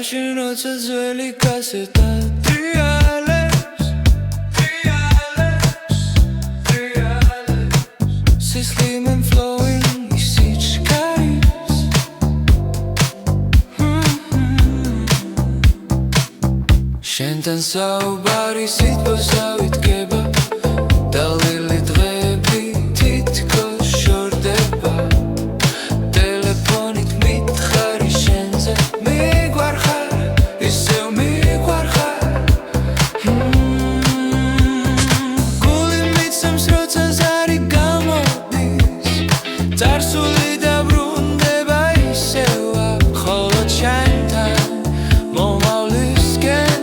მაშინ როცა ძველი კასეტა Slim and flowing, is each skies შენთან საუბარი სიტყვასავით გება დალილი დღეები თითქოს შორდება ტელეფონით მითხარი შენზე მიგვარხარ ისევ მიგვარხარ გული მიცემს როცა ზარი გამოდის წარსული დაბრუნდება ისევა ხოლო ჩემთან მომავლისკენ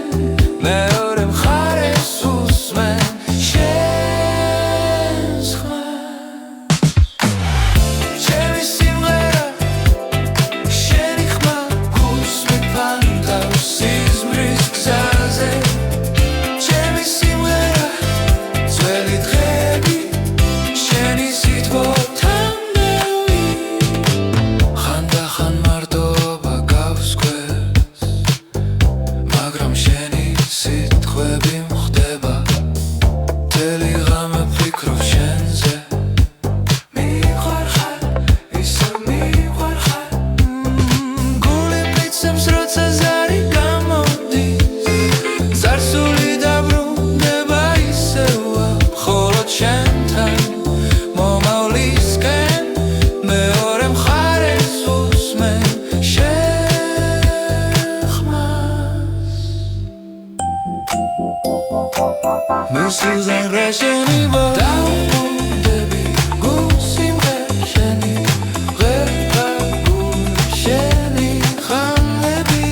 მეორე მხარეს უსმენ შენს ხმას ჩემი სიმღერა შენი ხმა გუსმით ფანტავს სიზმრის გზაზე ჩემი სიმღერა ძველი დღეები შენი სიტყვოთამდევი ხანდახან მარტოობა გავს გვერდს მაგრამ შენი სიტყვები მხდება მთელი ღამე ვფიქრობ შენზე მიყვარხარ ისევ მიყვარხარ გული მიცემს როცა ზარი გამოდის წარსული დაბრუნდება ისევა ხოლო ჩემთან მომავლისკენ მეორე მხარეს უსმენ შენ ხმას მისულზე რეჟენი დაუბრუნდები გულსიმღერ შენი ღერა გულ შენი ხანები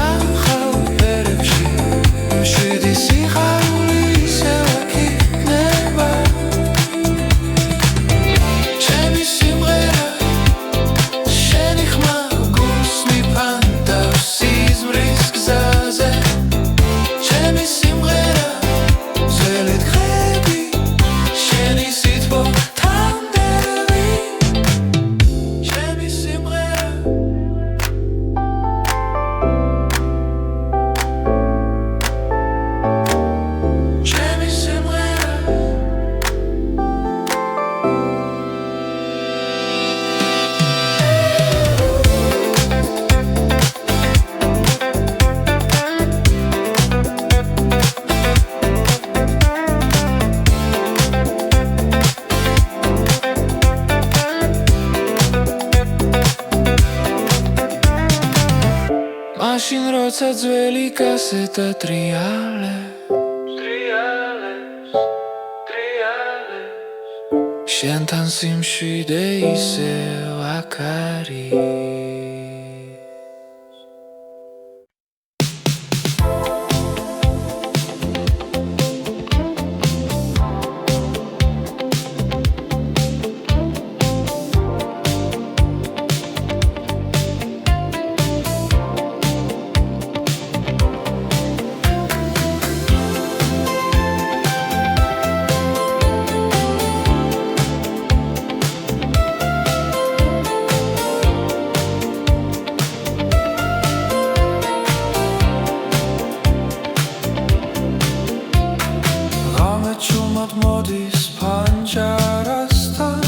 ახალ ფერებში მშვიდი სიხარული ისევ აქ იქნება ჩემი სიმღერა შენი ხმა გულსმი ფანტავს სიზმრის გზაზე ჩემი სიმღერა ძველი დღეები შენი სიტყვოთამდევი ჩემი სიმღერა ჩემი სიმღერა მაშინ როცა ძველი კასეტა ტრიალებს შენთან სიმშვიდე ისევ აქ არის ჩუმად მოდის ფანჯარასთან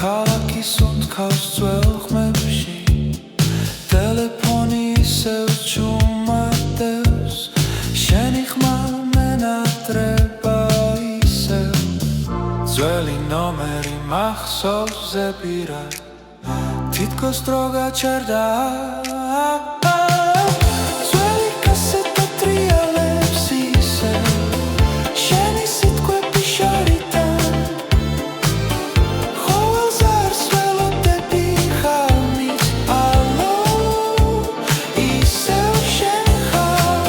ქალაქის უთქავს ძველ ხმებში ტელეფონი ისევ ჩუმადებს შენი ხმა მენატრება ისევ ძველი ნომერი მახსოვს ზეპირად თითქოს დრო გაჩერდა ძველი კასეტა ტრიალებს ისევ შენი სიტყვები შორიდან ყოველ ზარს ველოდები ხალმით ალო ისევ შენ ხარ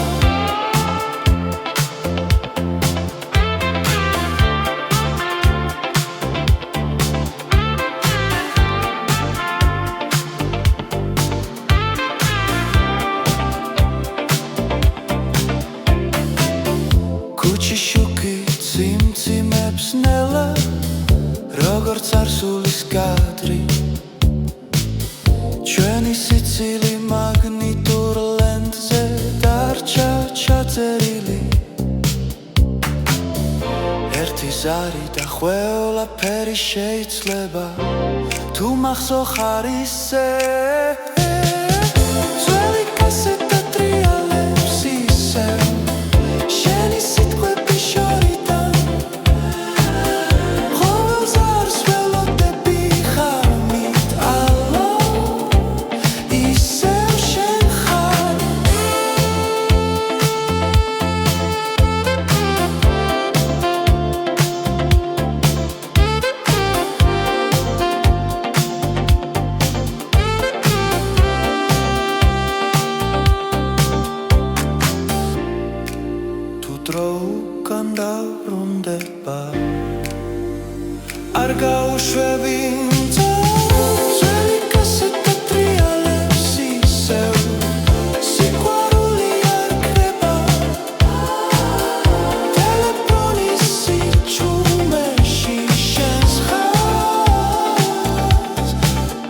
სიმციმებს ნელა როგორც წარსულის კადრი ჩვენი სიცილი მაგნიტურ ლენტზე ზარი და ყველაფერი შეიძლება თუ მახსოვ ხარ ისე ძველი კასეტა ტრიალებს ისევ შენი სიტყვები შორიდან ყოველ ზარს ველოდები ხარმით ალო ისევ შენ ხარ Davrunდება ar gauშვები ძველი კასეტა ტრიალებს ისევ სიყვარული არ ქრება ტელეფონის სიჩუმეში შენს ხაზს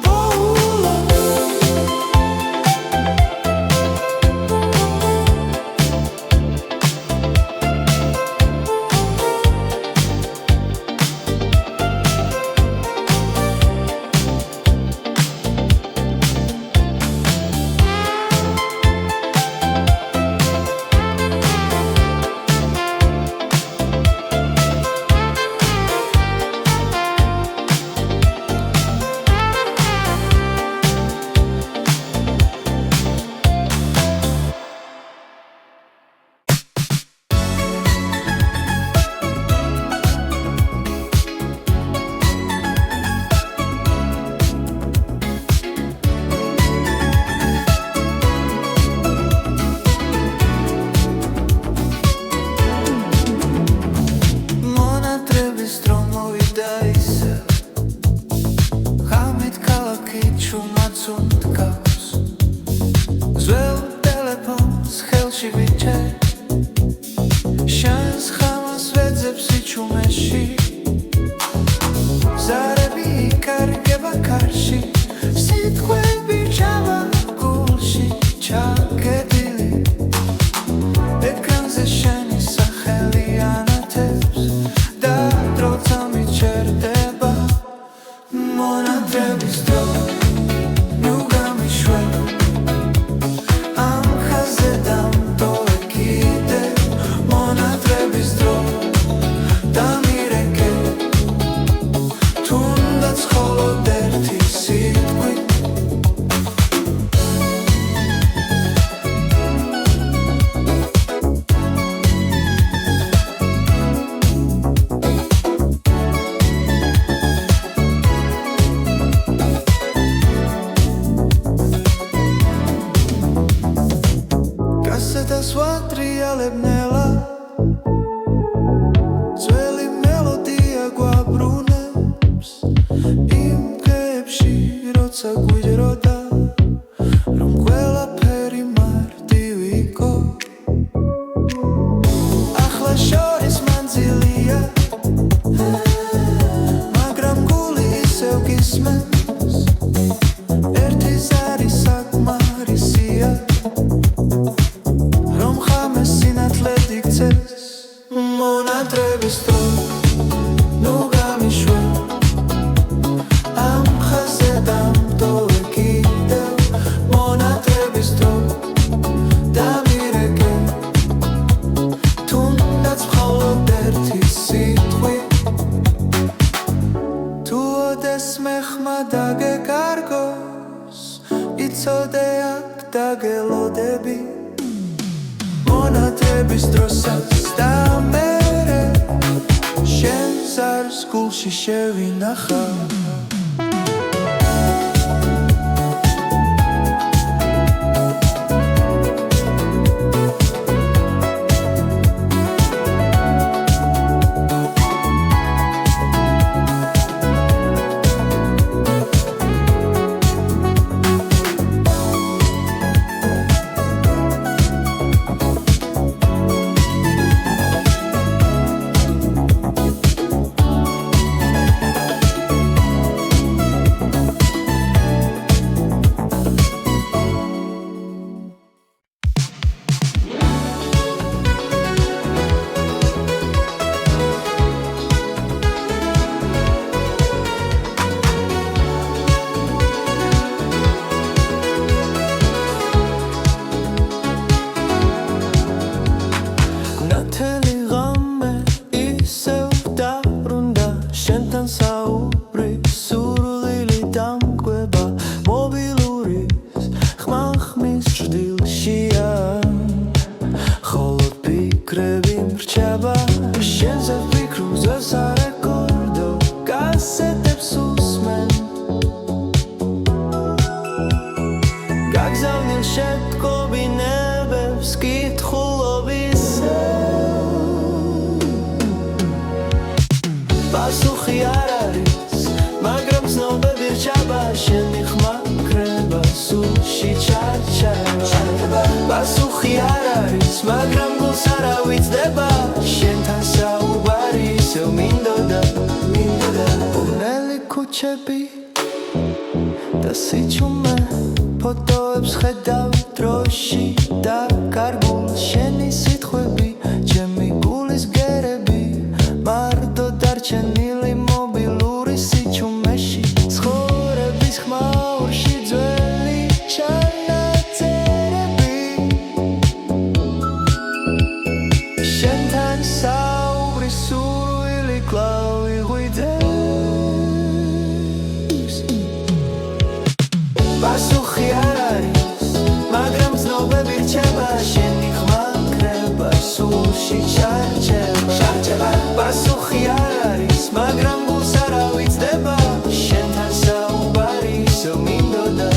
პოულობ Zvel telefons ხელში ვიჩე შენს ხამას ვეძებს სიჩუმეში ზარები იკარგება კარში სიტყვები ჩავა გულში ჩაგედილი ეკრანზე შენი სახელი ანათებს და დროცა მიჩერდება მონატრების დრო Svatrialebnela Zveli melodija guabrunebs Im kepši roca gujdroda Rom ყველაფერი მარტივიკო Ახლა შორის მანძილია მაგრამ გული ისევ გისმენს ერთი ზარი საკმარისია მონატრების დრო ნუ გამიშვენ ამ ხაზზე დამტოვე კიდევ მონატრების დრო დამირეკე თუნდაც მხოლოდ ერთი სიტყვი თუ ოდესმე ხმა დაგეკარგოს იცოდე აქ დაგელოდები მონატრების დროსაც და მერე შენ ზარს გულში შევინახა ჭირავს კითხულობის პასუხი არ არის მაგრამ ცნობები რჩება შენი ხმა კრება სულში ჩარჩება პასუხი არ არის მაგრამ გულს არ ავიწყდება შენთან საუბარი ისევ მინდოდა ბუნელი ქუჩები და სიჩუმე ფოტოებს ხედავ დროში და კარგულ შენი სიტყვები ჩემი გულის გერები მარტო დარჩენილი მობილური სიჩუმეში ცხოვრების ხმაურში ძველი ჩანაწერები შენთან საუბრის სურვილი კვლავ იღვიძებს პასუხი არ არის მაგრამ ცნობები რჩება შენი ხმა კრება სულში ჩარჩება პასუხი არ არის მაგრამ გულს არ ავიწყდება შენთან საუბარი ისევ მინდოდა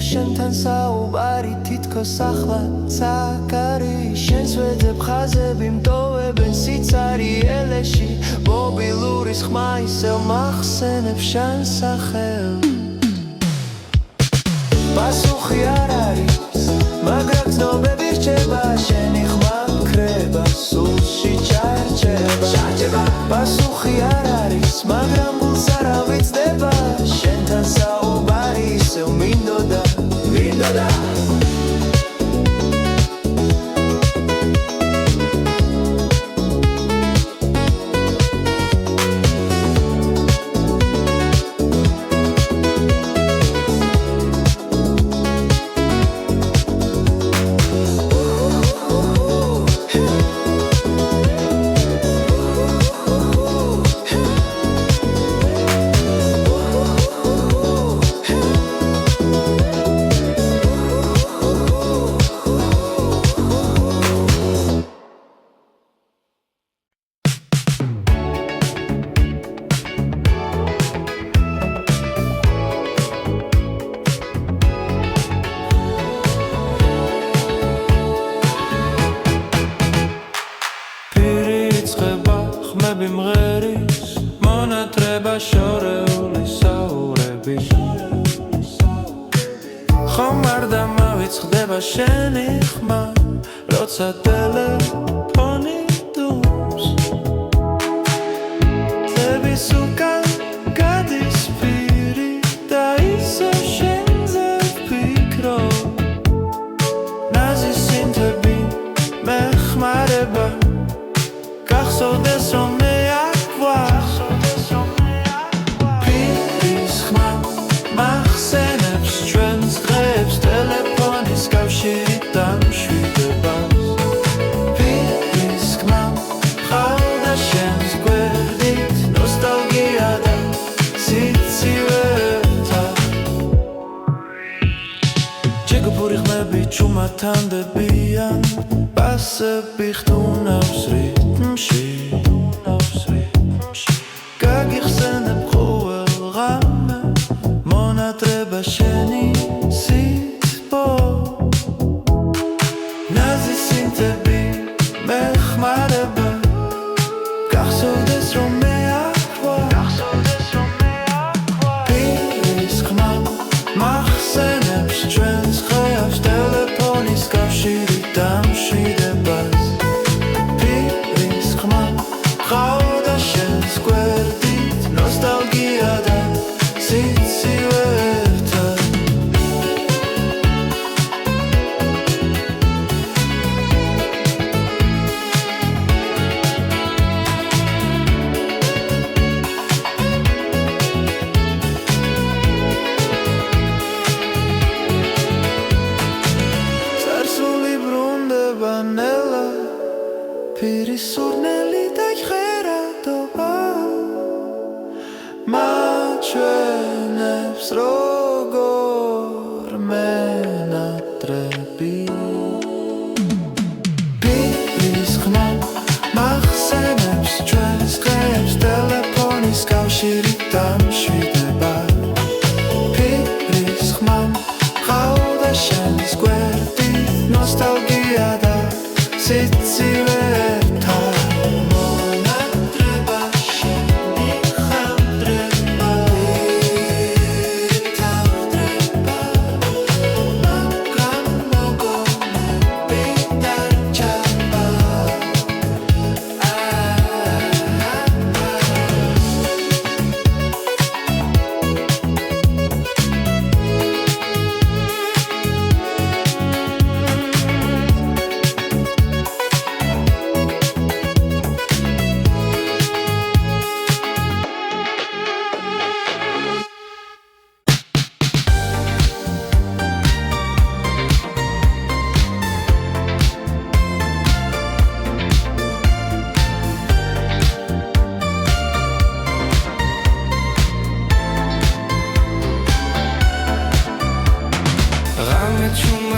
შენთან საუბარი თითქოს ახლა საკარი შენს ვეძებ ხაზები მტოვებენ სიცარიელეში მობილურის ხმა ისევ მახსენებს შენ სახელს პასუხი არ არის მაგრამ ცნობები რჩება შენი ხმა კრება სულში ჩარჩება პასუხი არ არის მაგრამ გულს არ ავიწყდება შენთან საუბარი ისევ მინდოდა მღერის მონატრება შორეული საურები ხომ არ დამავიწყდება შენი ხმა როცა ტელეფონი დუმს წების უკან გადის პირი და ისე შენზე ვფიქრობ ნაზი სინთები მეხმარება გახსოვდეს რომ ჩუმათანდებიან პასები ხტუნავს რიტმში გაგიხსენებ ყოველ ღამე მონატრება შენი სიტყვა ნაზი სინთები მეხმარება გახსოვდეს რომ მე პირის ხმა მახსენებს ჩვენს ხეავს ტელეფონის კავშირი დამშვიდებას პირის ხმა ყავდა შენს გვერდით ნოსტალგია და სიცივე ერთად Piri surneli da ghera doba ma როგორ მენატრები პირის ხმა მახსენებს ჩვენს დღეებს ტელეფონის კავშირით დამშვიდება პირის ხმა ყავდა შენს გვერდით ნოსტალგია და სიცივე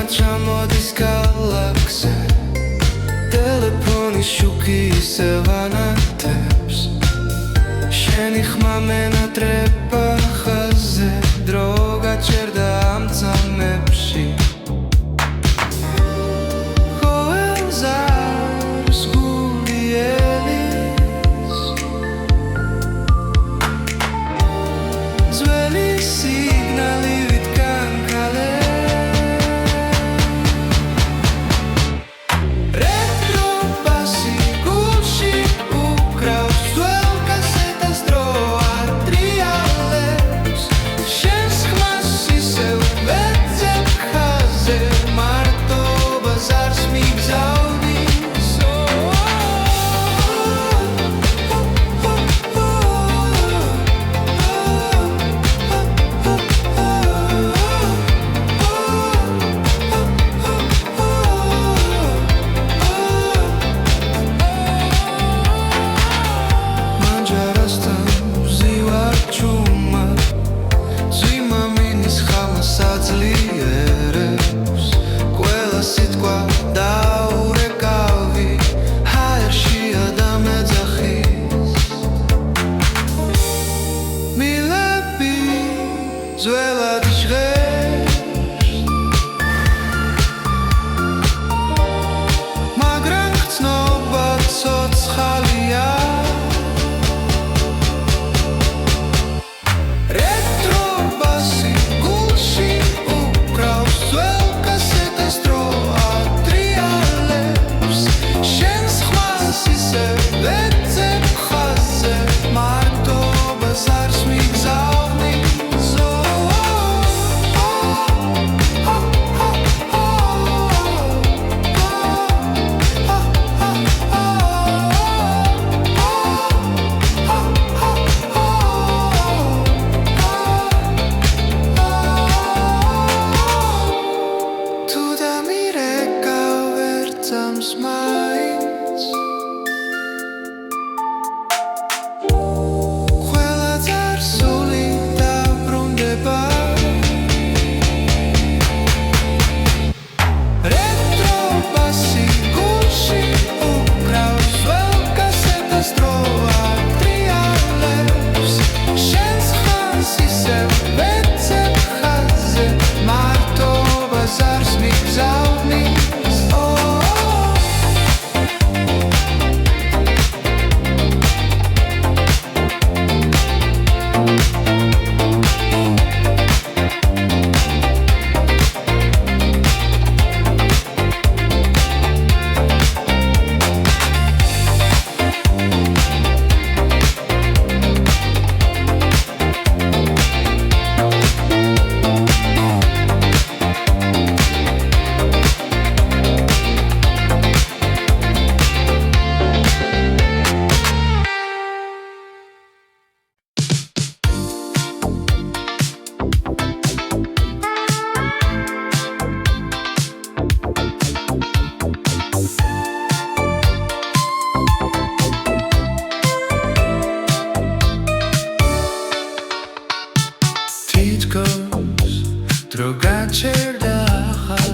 ჩამოდის გალაქსე ტელეფონის შუქი ისევ ანათებს შენი ხმა მენატრება ხაზზე დრო გაჩერდა ამ წამებში ყოველზარს გული ელის ძველი სიგნალივით განკალე ძველად ჟღერს მაგრამ ხცნობა ცოცხალია რეტრო ბასი გულში უკრავს ძველ კასეტას დრო ატრიალებს შენს ხმას ისევ ვეძებ ხაზზე მარტობას არს მიგზავნი თითქოს დრო გაჩერდა ახალ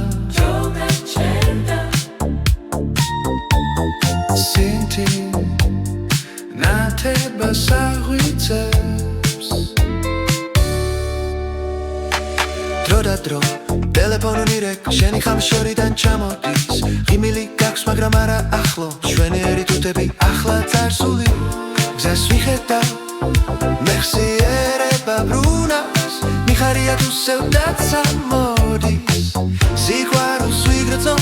სინთი ნათებას აღვიძებს დრო და დრო ტელეფონი რეკ შენი ხამშორიდან ჩამოდის ღიმილი გაქვს მაგრამ არა ახლო შვენიერი თუთები ახლა წარსული გზას ვიხედავ მეხსიერება ბრუნავს მიხარია თუ სევდაც ამოდის სიყვარულს ვიგრძნობ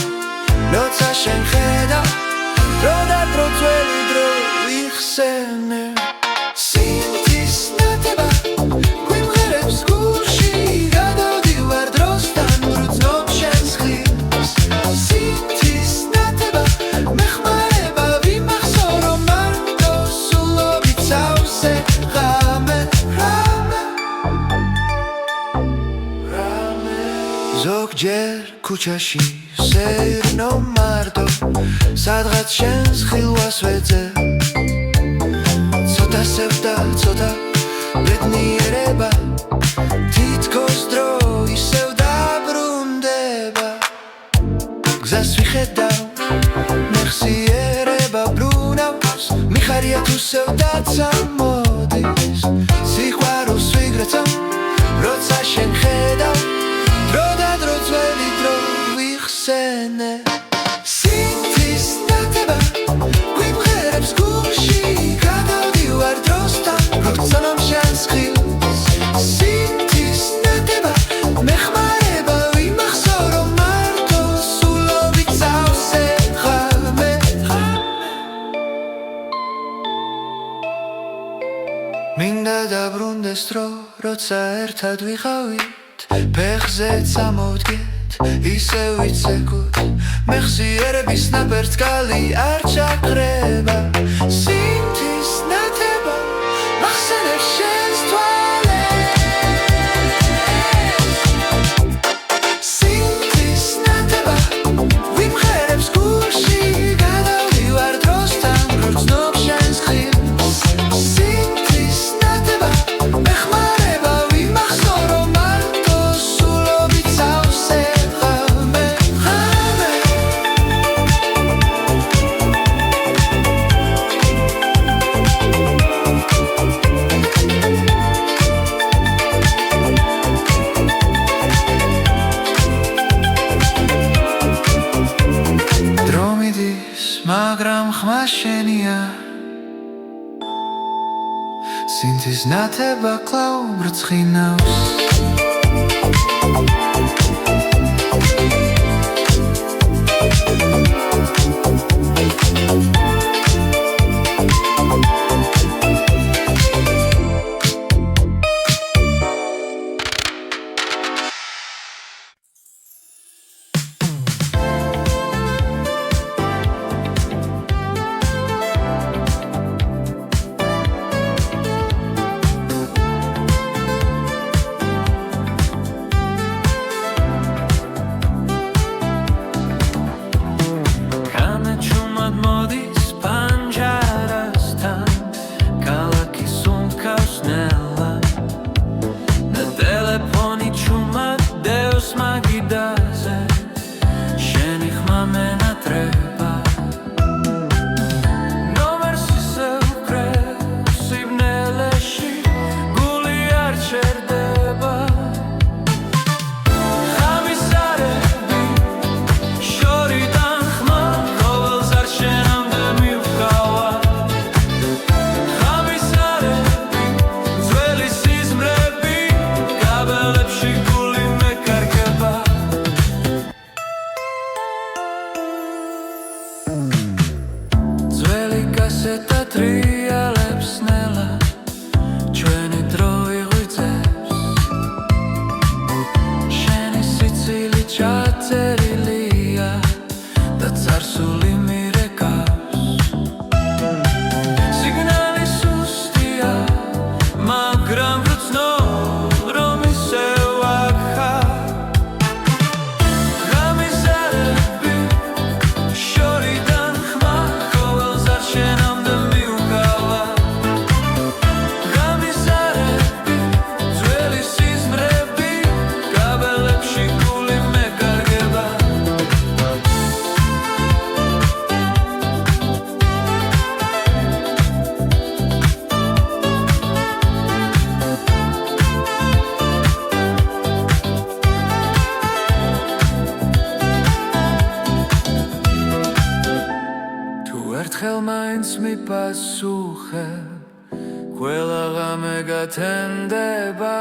როცა შენ ხედავ დრო და დრო ძველი დრო ვიხსენე სინთის ნათება გვიმღერებს გულში გადავდივარ დროსთან ვგრძნობ შენს ხილს სინთის ნათება მეხმარება ვიმახსოვრო მარტო სულობით სავსე ღამე ზოგჯერ ქუჩაში სეირნო მარტო სადღაც შენს ხილვას ვეძებ ცოტა სევდა ცოტა ბედნიერება თითქოს დრო ისევ დაბრუნდება გზას ვიხედავ მეხსიერება ბრუნავს მიხარია თუ სევდაც ამოდის სიყვარულს ვიგრძნობ როცა შენ ხედავ დრო და დრო ძველი დრო ვიხსენე სინთის ნათება გვიმღერებს გულში გადავდივარ დროსთან ვგრძნობ შენს ხილს სინთის ნათება მეხმარება ვიმახსოვრო მარტო სულობით სავსე ღამე მინდა დაბრუნდეს დრო როცა ერთად ვიყავით ფეხზე წამოვდგეთ ისევ ვიცეკოთ მეხსიერების ნაბერწკალი არ ჩაქრება სინთის ნათება მახსენებს შენს თვალებს სინთის ნათება ვიმღერებს გულში გადავდივარ დროსთან ვგრძნობ შენს ხილს სინთის ნათება მეხმარება ვიმახსოვრო მარტო სულობით სავსე მაგრამ ხმა შენია სინთის ნათება კлау ბრწყინავს პასუხებ ყველა ღამე გათენდება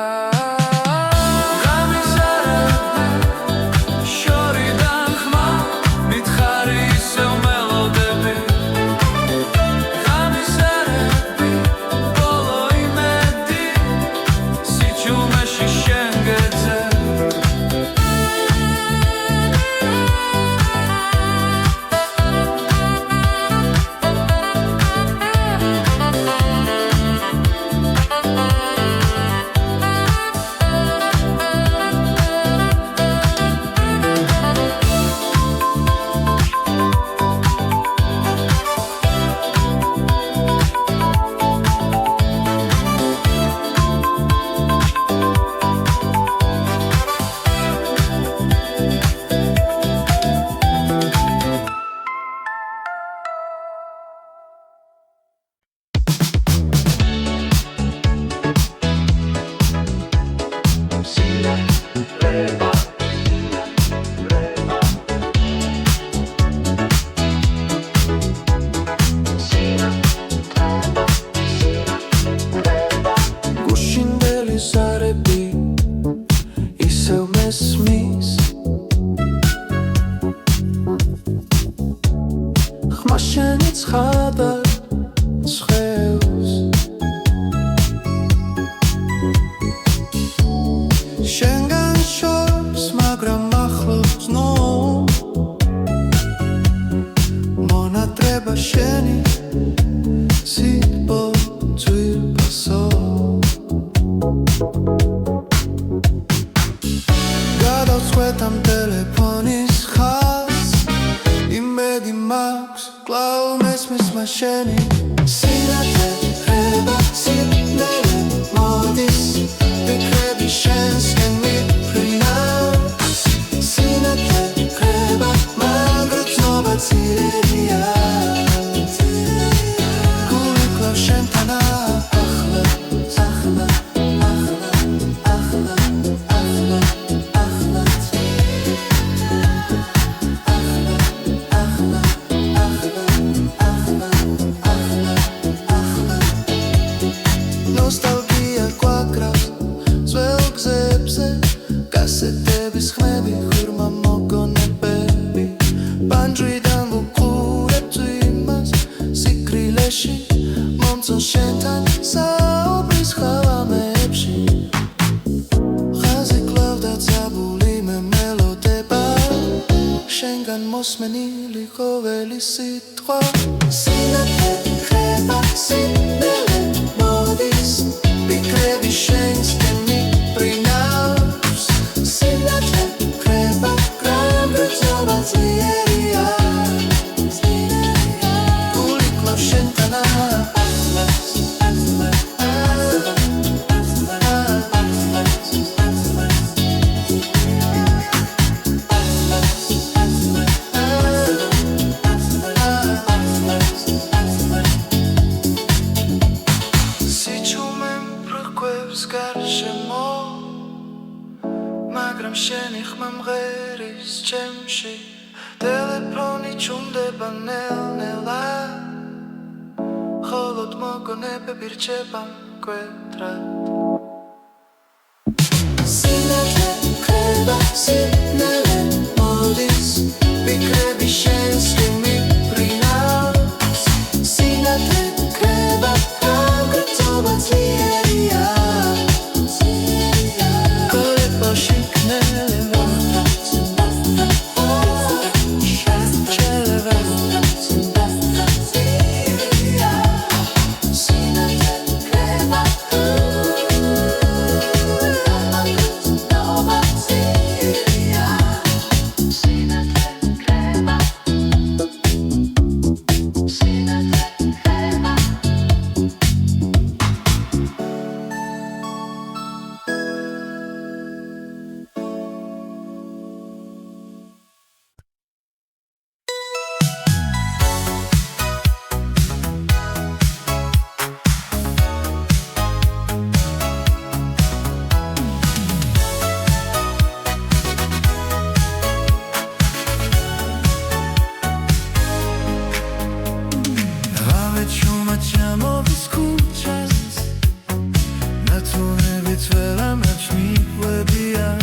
მაგრამ ჩმიგვებიან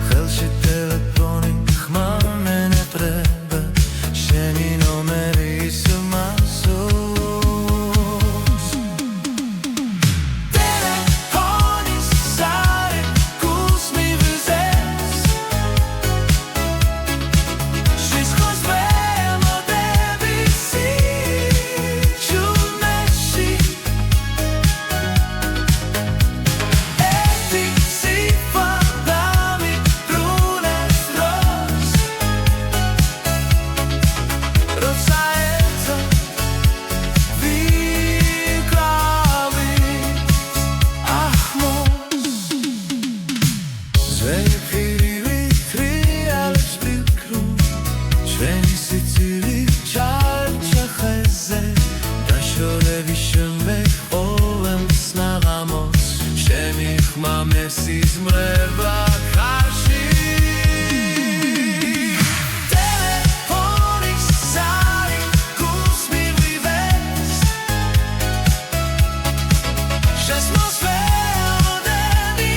ხელში ტელეფონი ხმა მენეტრება შენი ნომერი ის მასობს ტელეფონის ზარი გულს მივიზეს შის ხოს ვერ მოდები სიჩუმეში ერთი სიყვარული დამიბრუნეს დროს როცა ერთად ვიკრავით ახლოს ძველი პირივი თრიალებს ვფიქრობ ჩვენი სიცივი ჩარჩა ხეზე დაშორების შემდეგ ყოველს ნაღამოს შემიხმა მესიზმრება ხარში ტელეფონის ზარი გულს მივივეს შესმოს ვერ მოდები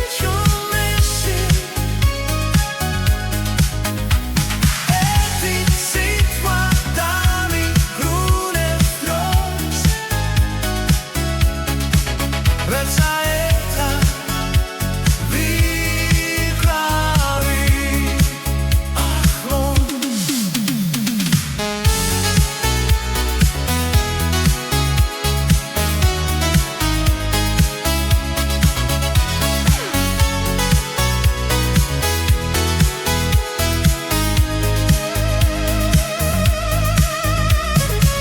სიჩუმეში ერთი სიტყვა დამიბრუნეს დროს როცა ერთად ვიკრავით ახლოს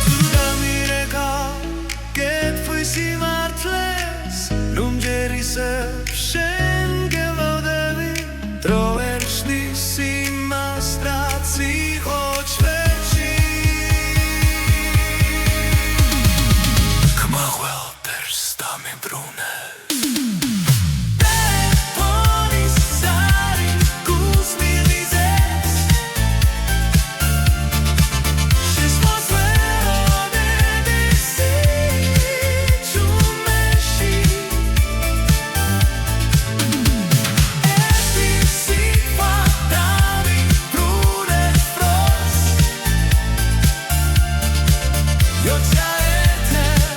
თუ დამირეკა კითხვის სიმართლეს რომ ჯერ ისევ შენ გელოდები დრო ვერ ხსნის იმას რაც იყო ჩვენში ხმა ყველაფერს დამიბრუნეს ტელეფონის ზარი გულს მივიზეს შესმოს ვერ მოდები სიჩუმეში ერთი სიტყვა დამიბრუნეს დროს როცა ერთად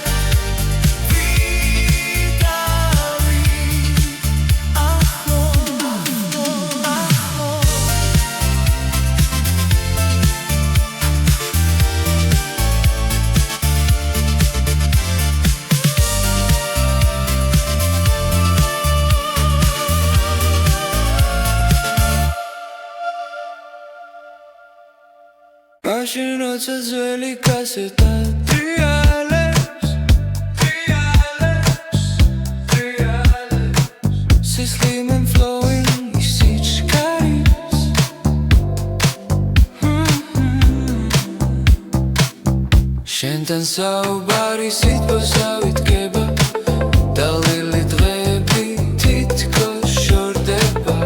ვიკრავით მაშინ როცა ძველი კასეტა ტრიალებს სისხლი flowing ის სიჩქარის შენთან საუბარი სიტყვასა ვიდგება დალელი დღეები თითქოს შორდება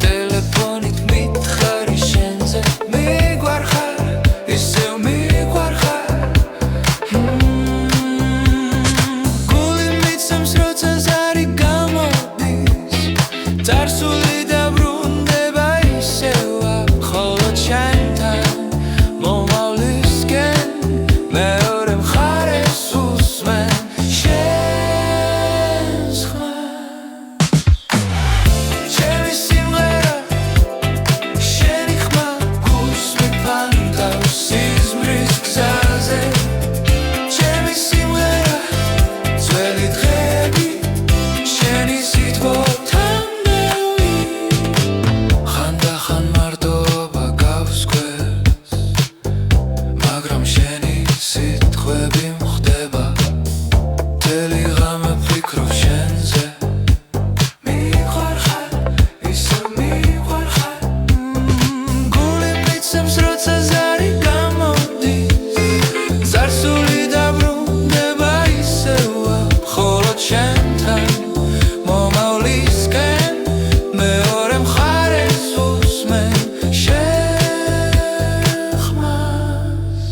ტელეფონით მითხარი შენზე მიგვარხარ ისევ მიგვარხარ გული მიცემს როცა ზარი გამოდის წარსული დაბრუნდება ისევა ხოლო ჩვენთან მომავლისკენ მეორე მხარეს უსმენ შენს ხმას ჩემი სიმღერა შენი ხმა გულს მიფანტავს სიზმრის გზაზე ჩემი სიმღერა ძველი დღეები შენი სიტყვოთამდე ხანდახან მარტოობა გავს გვერდს მაგრამ შენი სიტყვები მხდება მთელი ღამე ვფიქრობ შენზე მიყვარხარ ისევ მიყვარხარ გული მიცემს როცა ზარი გამოდის წარსული დაბრუნდება ისევა ხოლო ჩვენთან მომავლისკენ მეორე მხარეს უსმენ შენ ხმას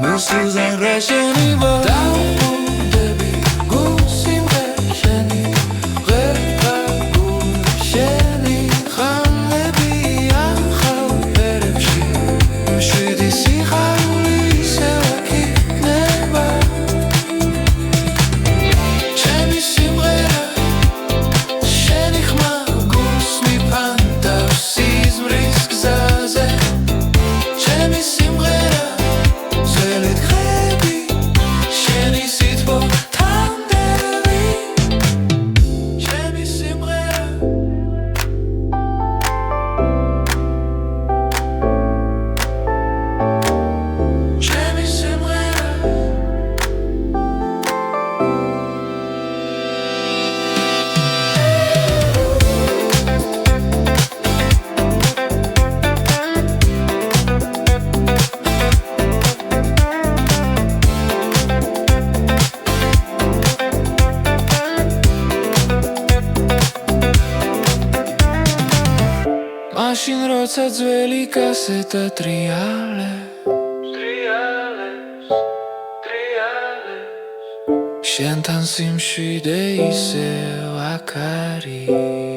მისულზე რეჟენი ვარ როცა ძველი კასეტა ტრიალებს შენთან სიმშვიდე ისევ აქ არის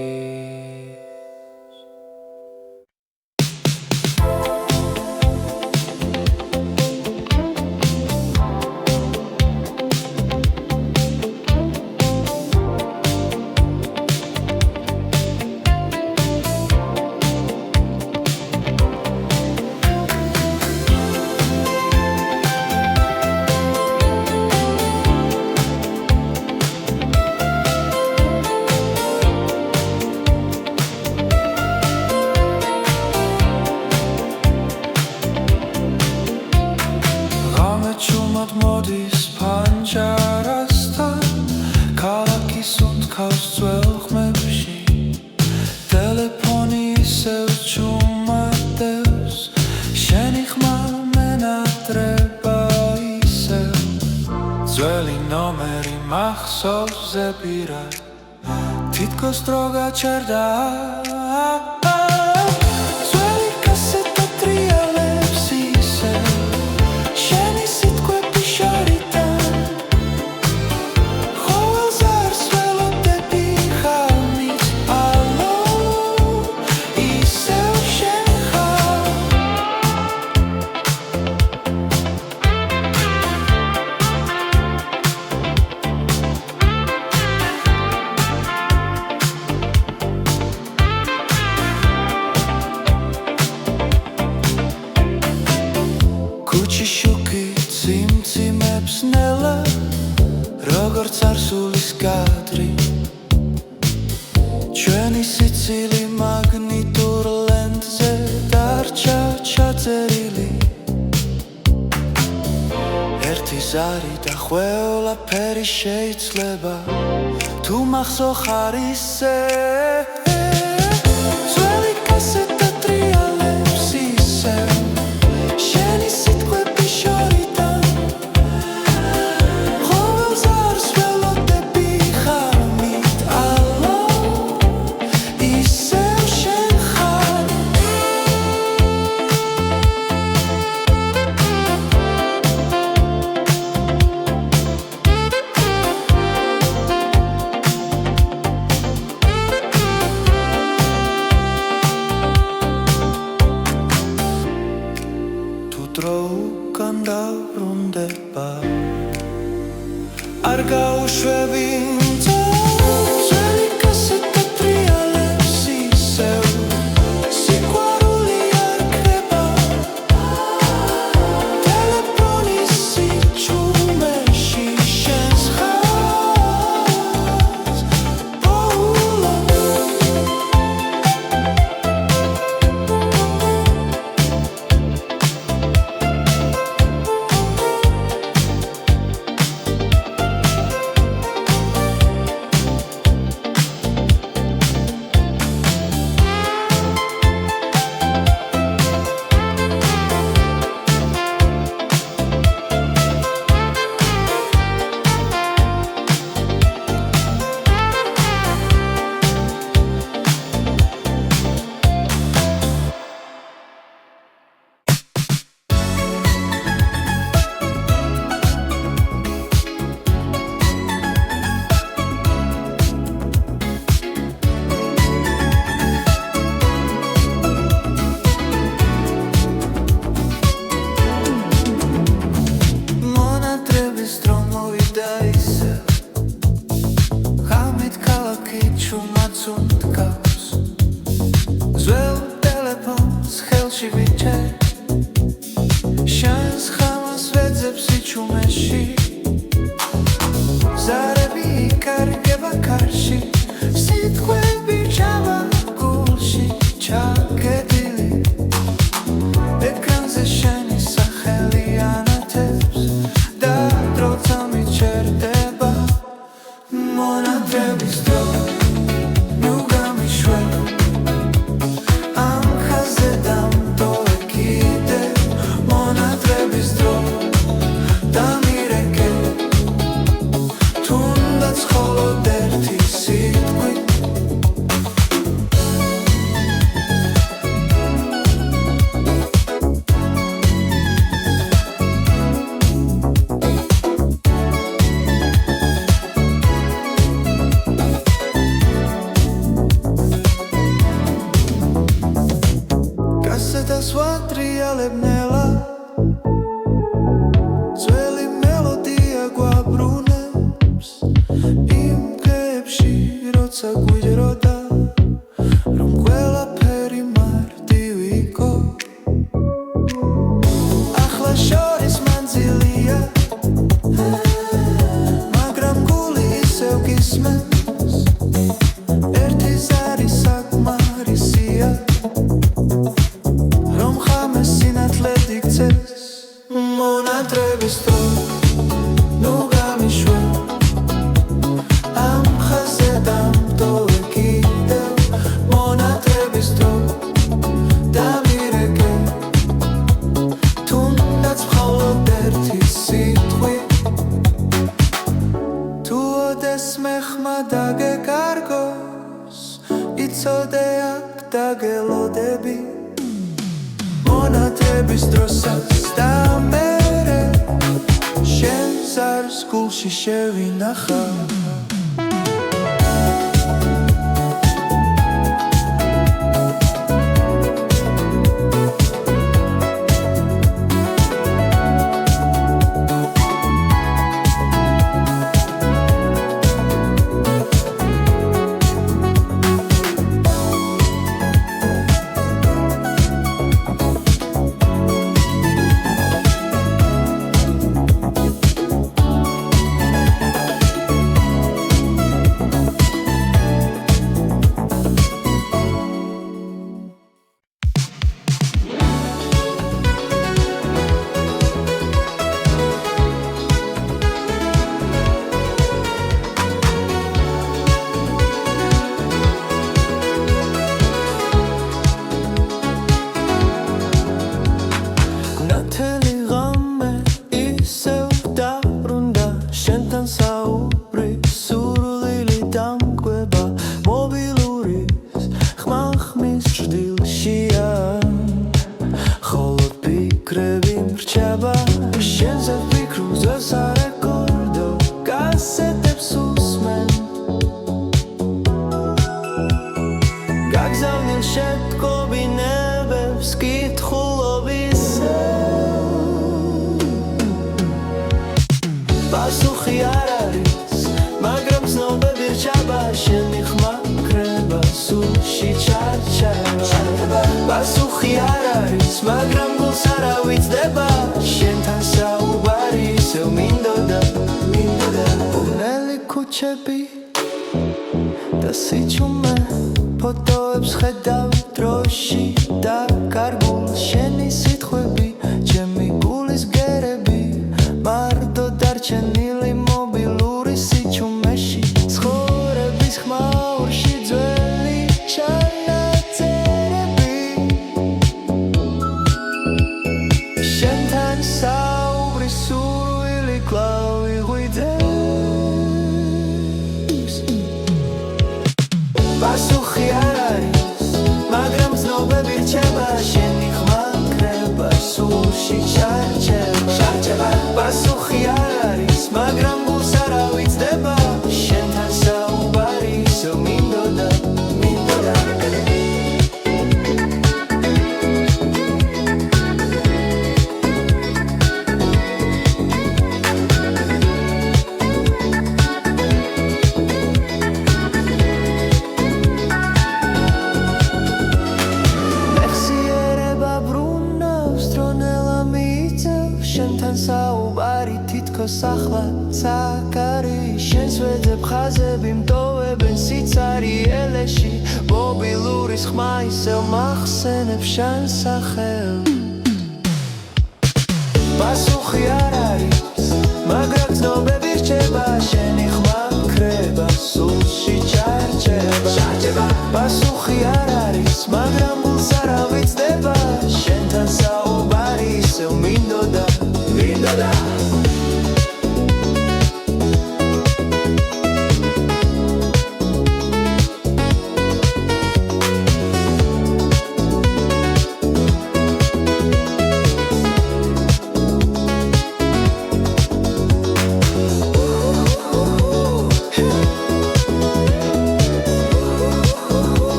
მოდის ფანჯარასთან ქალაქის უნთქავს ძველ ხმებში ტელეფონი ისევ ჩუმადევს შენი ხმა მენატრება ისევ ძველი ნომერი მახსოვს ზეპირად თითქოს დრო გაჩერდა შუქი ციმციმებს ნელა როგორც არსულის კადრი ჩვენი სიცილი მაგნიტურ ლენტზე დარჩა ჩაწერილი ერთი ზარი და ყველაფერი შეიძლება თუ მახსოვ ხარ ისე ძველი კასეტა ტრიალებს ისევ შენი განდაბრუნდება არ გაუშვები ძველი კასეტა ტრიალებს ისევ სიყვარული არ ქრება ტელეფონის სიჩუმეში შენს ხაზს ძველ ტელეფონს ხელში ვიჩერ შენს ხამას ვეძებ სიჩუმეში ზარები იკარგება კარში სიტყვები ჩავა გულში ჩაგედილი ეკრანზე შენი სახელი ანათებს და დროცა მიჩერდება მონატრების დრო See მეხმა დაგეკარგოს იცოდე აქ დაგელოდები მონათების დროსაც და მერე შენ ზარს გულში შევინახავ პასუხი არ არის, მაგრამ გულს არ ავიწყდება შენთან საუბარი ისევ მინდოდა ბუნელი ქუჩები და სიჩუმე ფოტოებს ხედავ დროში და კარგულ შენი სიტყვები ჩემი გულის გერები მარტო დარჩენილი მობილური სიჩუმეში ცხოვრების ხმაურში ძველი ჩანაწერები შენთან საუბრის სურვილი კვლავ იღვიძებს პასუხი არ არის, მაგრამ ცნობები რჩება შენი ხმა კრება სულში ჩარჩება პასუხი არ არის, მაგრამ გულს არ ავიწყდება შენთან საუბარი ისევ მინდოდა საუბარი თითქოს ახლა საკარი შენს ვეძებ ხაზები მტოვებენ სიცარი ელეში მობილურის ხმა ისევ მახსენებს შენ სახელს პასუხი არ არის, მაგრამ ცნობები რჩება შენი ხმა კრება სულში ჩარჩება პასუხი არ არის, მაგრამ გულს არ ავიწყდება შენთან საუბარი ისევ მინდოდა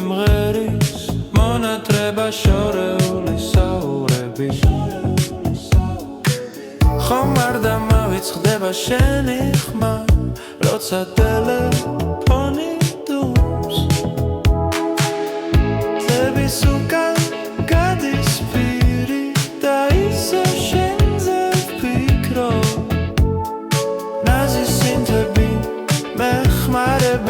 მღერის მონათრება შორეული საურები ხომ არ დამავიწყდება შენი ხმა როცა ტელეფონი დუმს წების უკან გადის პირი და ისე შენზე ვფიქრობ ნაზი სინთები მეხმარება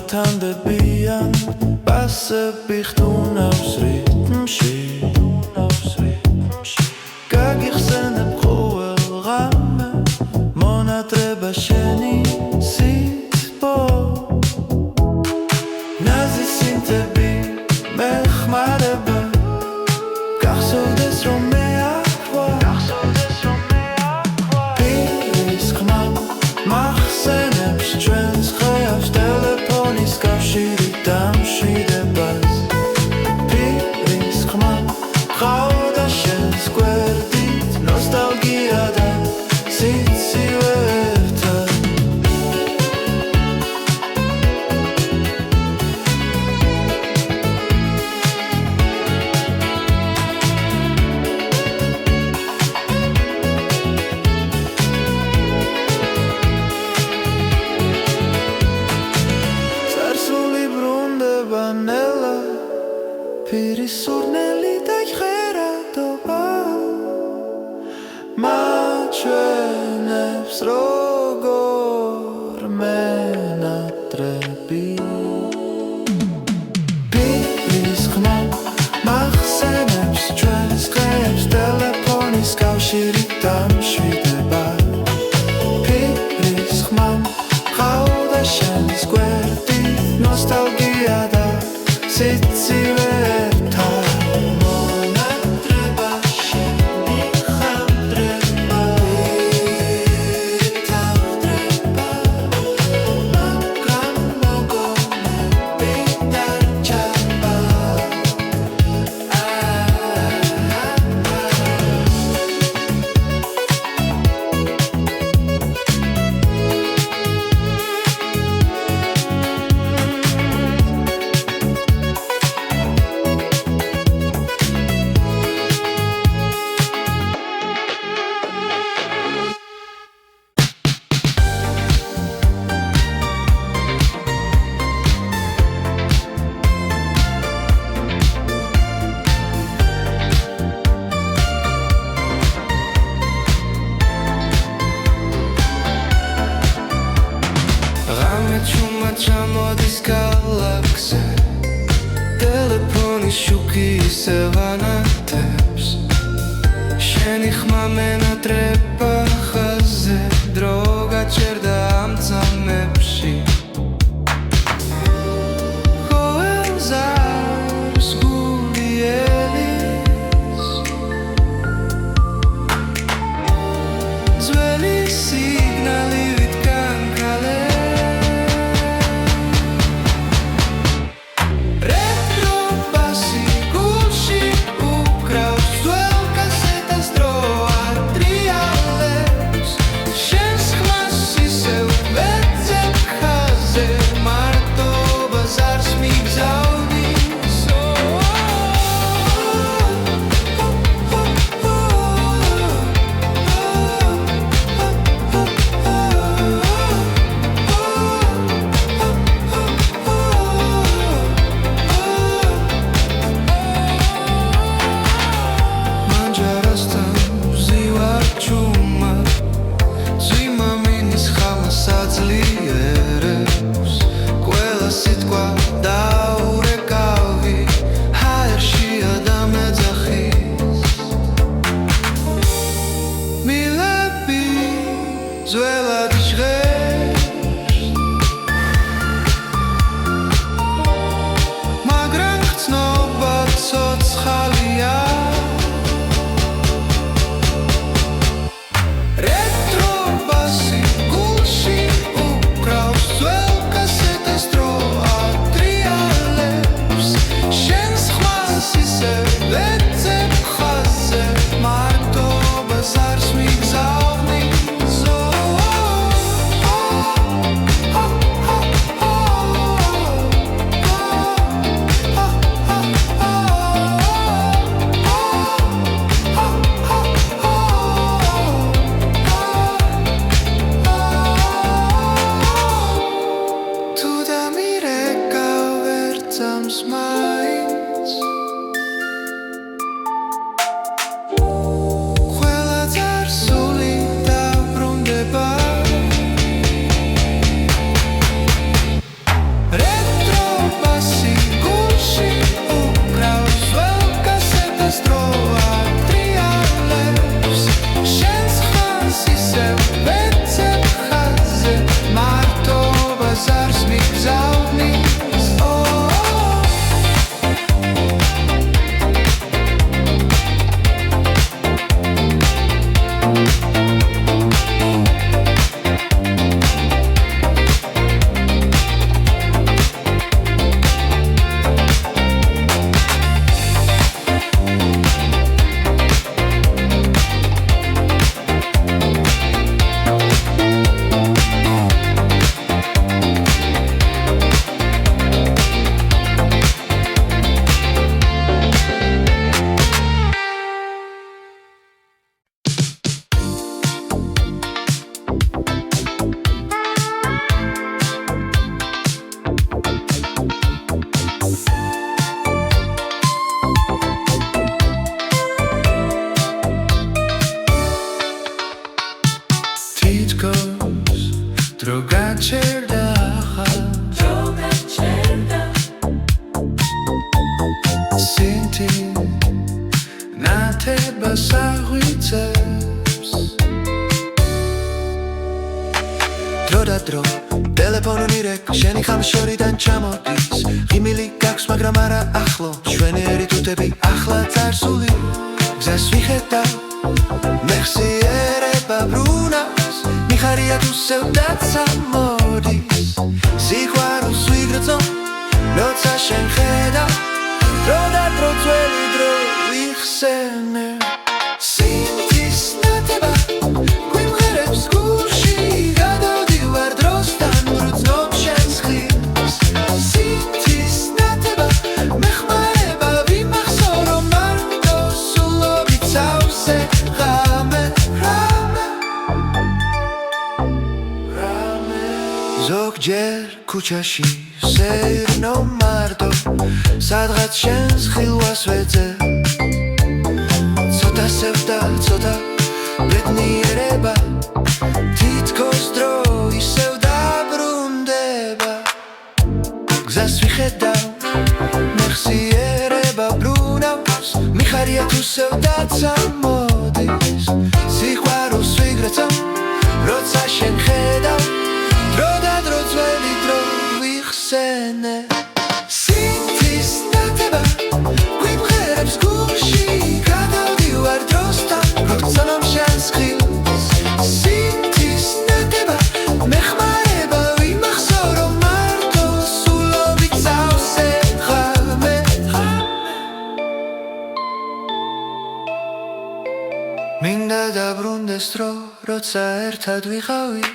მართანდებიან პასები ხტუნავს რიტმში გაგიხსენებ ყოველ ღამე მონატრება შენი სიტყვა ნაზი სინთები მეხმარება გახსოვდეს რომ მე აყვა პირის ხმა მახსენებს ჩვენს ხეავს ტელეფონის კავშირი დამშვიდებას პირის ხმა ყავდა შენს გვერდით ნოსტალგია და სიცივე ერთად წარსული ბრუნდება ნელა პირის სურნელი დაიხერადობა მაჩვენებს როგორ მენატრები პირის ხმა მახსენებს ჩვენს დღეებს ტელეფონის კავშირი დამშვიდება პირის ხმა ყავდა შენს გვერდით ნოსტალგია და სიცივე ერთად მონატრება შენი ხანდრება თავდრება მაგრამ მოგონები დარჩება ჩამოდის გალაქსე ტელეფონის შუქი ისევ ანათებს შენი ხმა მენატრება ხაზზე დრო გაჩერდა ამ წამებში ყოველ ზარს გული ელის ძველი სიგნალი ვიტკან კალე Red საღვიწებს დრო და დრო ტელეფონი რეკ შენი ხამშორიდან ჩამოდის ღიმილი გაქვს მაგრამ არა ახლო ჩვენი ერი თუთები ახლა წარსული გზას ვიხედავ მეხსიერება ბრუნავს მიხარია თუ სევდაცა მოდის სიყვარულს ვიგრძნობ როცა შენ ხედავ დრო და დრო ძველი დრო ვიხსენე სინთის ნათება გვიმღერებს გულში გადავდივარ დროსთან ვგრძნობ შენს ხილს სინთის ნათება მეხმარება ვიმახსოვრო მარტო სულობით სავსე ღამე ზოგჯერ ქუჩაში სეირნო მარტო სადღაც შენს ხილვას ვეძებ ცოტა სევდა ცოტა ბედნიერება თითქოს დრო ისევ დაბრუნდება გზას ვიხედავ მეხსიერება ბრუნავს მიხარია თუ სევდაცა მოდის სიყვარულს ვიგრძნობ როცა შენ ხედავ დრო და დრო ძველი დრო ვიხსენე სინთის ნათება გვიმღერებს გულში გადავდივარ დროსთან ვგრძნობ შენს ხილს სინთის ნათება მეხმარება ვიმახსოვრო მარტო სულობით სავსე ღამე მინდა დაბრუნდეს დრო როცა ერთად ვიყავით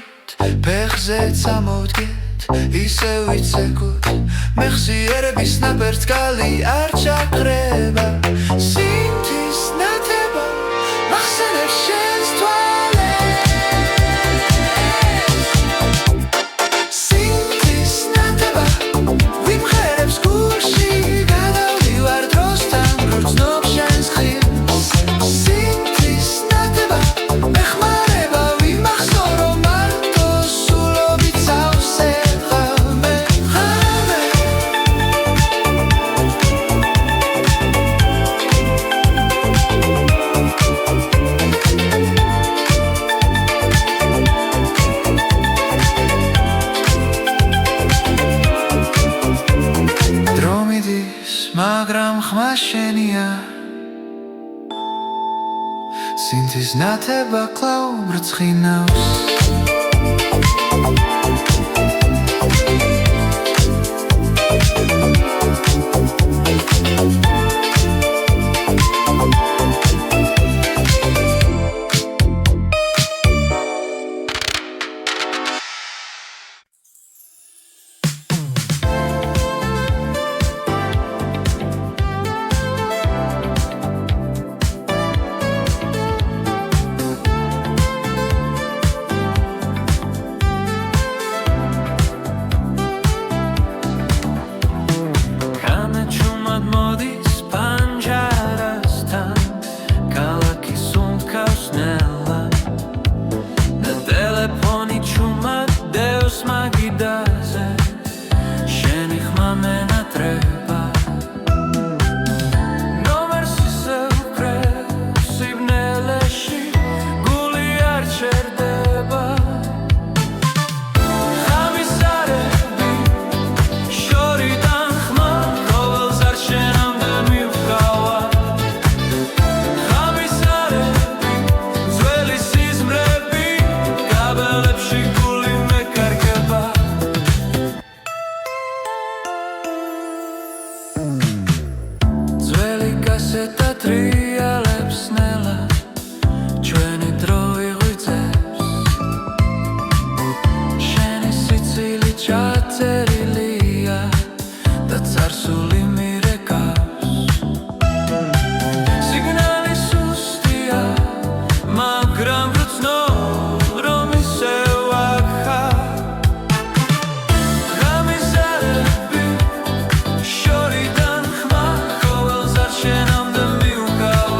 ფეხზე წამოვდგეთ ისე ვიცეკოთ მეხსიერების ნაპერწკალი არ ჩაქრება სინთის ნათება მახსენებს შენს თვალებს სინთის ნათება ვიმღერებს გულში გადავდივარ დროსთან ვგრძნობ შენს ხილს სინთის ნათება მეხმარება ვიმახსოვრო მარტო სულობით სავსე მაგრამ ხმა შენია სინთის ნათება კлау ბრწყინავს შორიდან ხმა ყოველს არ შენამდე მივკავ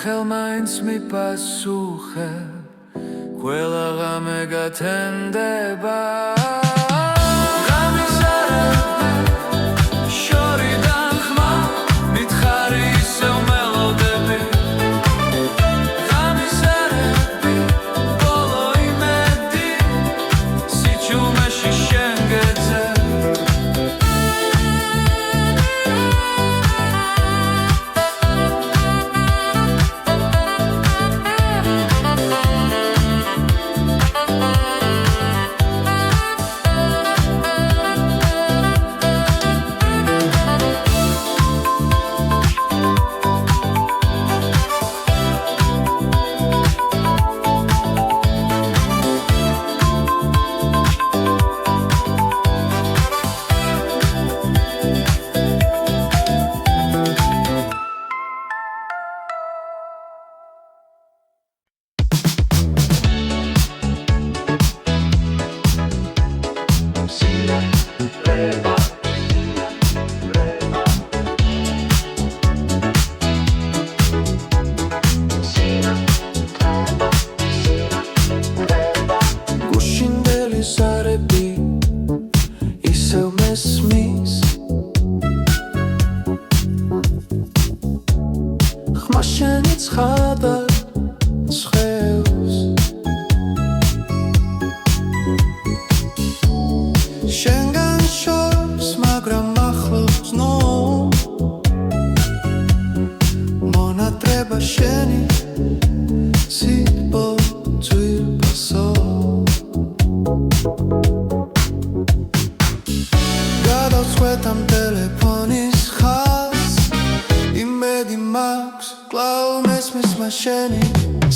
ხელმაინც მიპასუხებ ყველა ღამე გათენდება შენი ცხადა ცხევს შენგან შორს მაგრამ ახლოს ნო მონატრება შენი სიტბო ძვირფასო გადავწყვეტ ამ ტელეფონის ხაზს იმედი მაქვს კлау მესმის მაშენი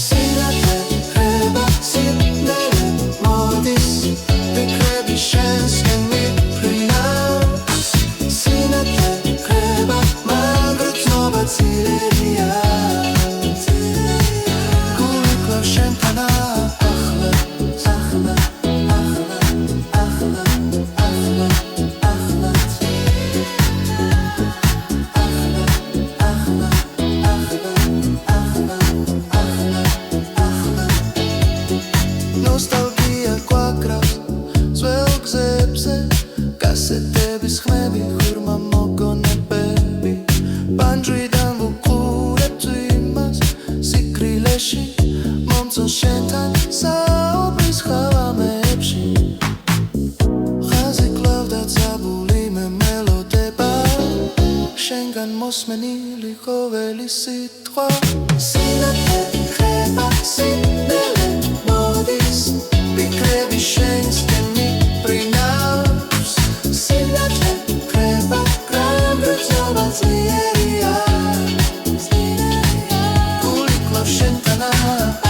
სინათლე ხება სინდერე მოდის ფიქრები შენსკენ მიფრინავს სინათლე ხება მაგრამ ცნობა ცირერია გული კлау შენთან ახლა ახლა ახლა ახლა ახლა ნოსტალგია გვაკრავს ძველ გზებზე კასეტების ხმები ღრმა მოგონებები ბანჯვიდან ვუყურებთ იმას სიკრილეში მომწონს შენთან საუბრის ხავამებში ხაზი კлау დაწაბული მე მელოდება შენგან მოსმენილი ყოველი სიტყვა სინათლე ხება სინდერე მოდის ფიქრები შენსკენ მიფრინავს სინათლე ხება მაგრამ ცნობა ძლიერია გული კлау შენთან ახლა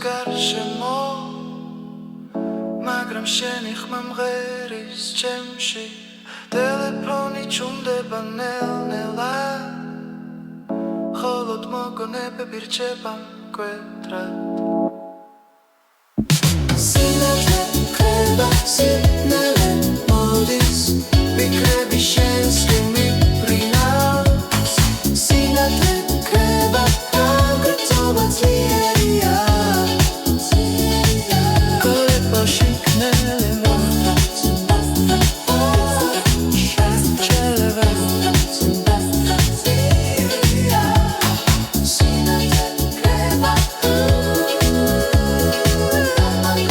გარშემო მაგრამ შენი ხმა მღერის ჩემში ტელეფონი ჩუნდება ნელ-ნელა ხოლოდ მოგონებები რჩება მკვეთრად სინათლე ხება